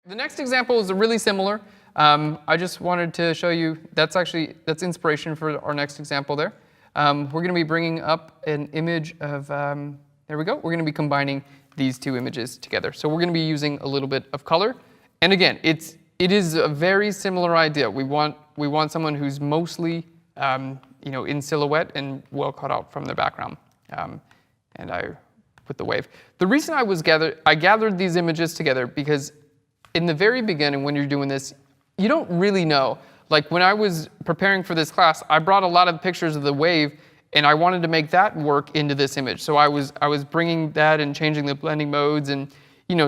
The next example is really similar. I just wanted to show you, that's inspiration for our next example there. We're going to be bringing up an image of, there we go, we're going to be combining these two images together. So we're going to be using a little bit of color. And again, it is a very similar idea. We want someone who's mostly in silhouette and well cut out from the background. And I put the wave. The reason I gathered these images together because in the very beginning when you're doing this, you don't really know. Like when I was preparing for this class, I brought a lot of pictures of the wave and I wanted to make that work into this image. So I was bringing that and changing the blending modes and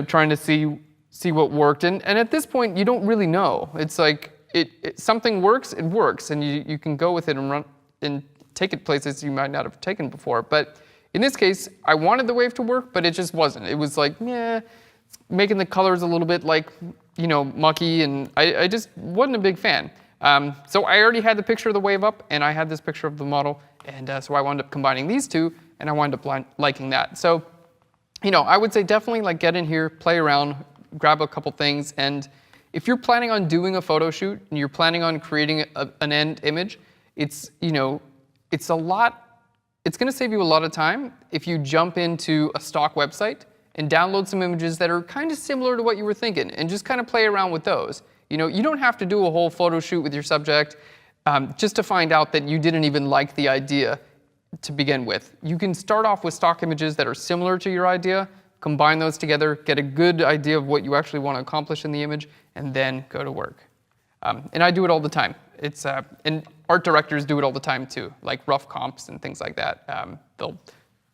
trying to see what worked. And at this point, you don't really know. It's like something works, it works, and you can go with it and run and take it places you might not have taken before. But in this case, I wanted the wave to work, but it just wasn't. It was like, yeah, making the colors a little bit like, mucky, and I just wasn't a big fan. So I already had the picture of the wave up, and I had this picture of the model, and so I wound up combining these two, and I wound up liking that. So, I would say definitely get in here, play around, grab a couple things, and if you're planning on doing a photo shoot and you're planning on creating an end image, it's going to save you a lot of time if you jump into a stock website and download some images that are kind of similar to what you were thinking and just kind of play around with those. You don't have to do a whole photo shoot with your subject just to find out that you didn't even like the idea to begin with. You can start off with stock images that are similar to your idea, combine those together, get a good idea of what you actually want to accomplish in the image, and then go to work. And I do it all the time. And art directors do it all the time too, like rough comps and things like that.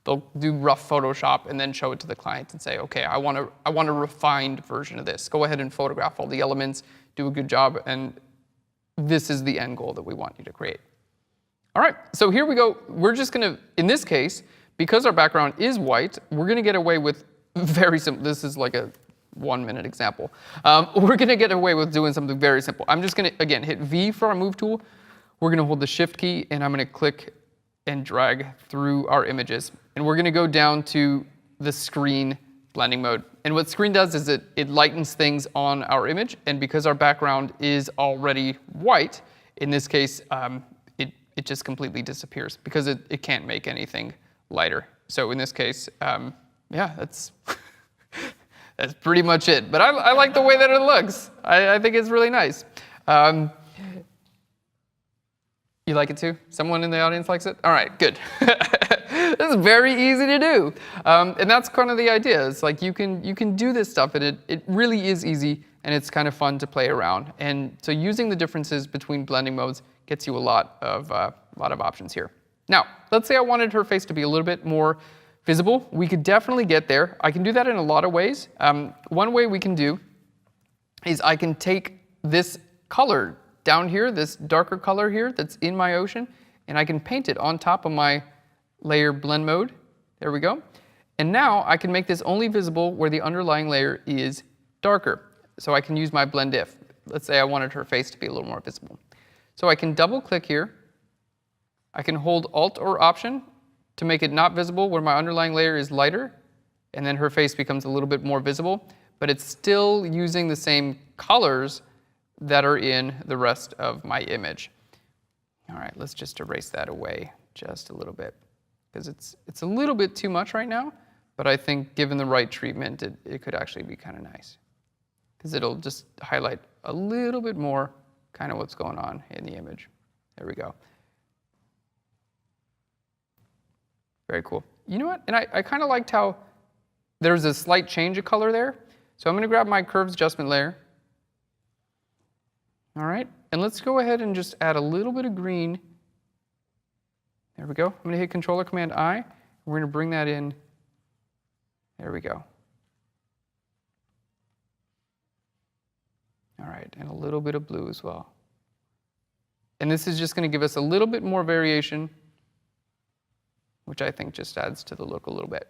They'll do rough Photoshop and then show it to the client and say, okay, I want a refined version of this. Go ahead and photograph all the elements, do a good job, and this is the end goal that we want you to create. All right, so here we go. We're just going to, in this case, because our background is white, we're going to get away with very simple. This is like a 1-minute example. We're going to get away with doing something very simple. I'm just going to, again, hit V for our move tool. We're going to hold the Shift key, and I'm going to click and drag through our images. And we're going to go down to the screen blending mode. And what screen does is it lightens things on our image. And because our background is already white, in this case, it just completely disappears because it can't make anything lighter. So in this case, yeah, that's pretty much it. But I like the way that it looks. I think it's really nice. You like it too? Someone in the audience likes it? All right, good. This is very easy to do. And that's kind of the idea. It's like you can do this stuff, and it really is easy, and it's kind of fun to play around. And so using the differences between blending modes gets you a lot of options here. Now, let's say I wanted her face to be a little bit more visible. We could definitely get there. I can do that in a lot of ways. One way we can do is I can take this color down here, this darker color here that's in my ocean, and I can paint it on top of my layer blend mode. There we go. And now I can make this only visible where the underlying layer is darker. So I can use my blend if. Let's say I wanted her face to be a little more visible. So I can double click here. I can hold Alt or Option to make it not visible where my underlying layer is lighter, and then her face becomes a little bit more visible, but it's still using the same colors that are in the rest of my image. All right, let's just erase that away just a little bit because it's a little bit too much right now, but I think given the right treatment, it could actually be kind of nice because it'll just highlight a little bit more kind of what's going on in the image. There we go. Very cool. You know what? And I kind of liked how there's a slight change of color there. So I'm going to grab my curves adjustment layer. All right, and let's go ahead and just add a little bit of green. There we go. I'm going to hit Controller Command I. We're going to bring that in. There we go. All right, and a little bit of blue as well. And this is just going to give us a little bit more variation, which I think just adds to the look a little bit.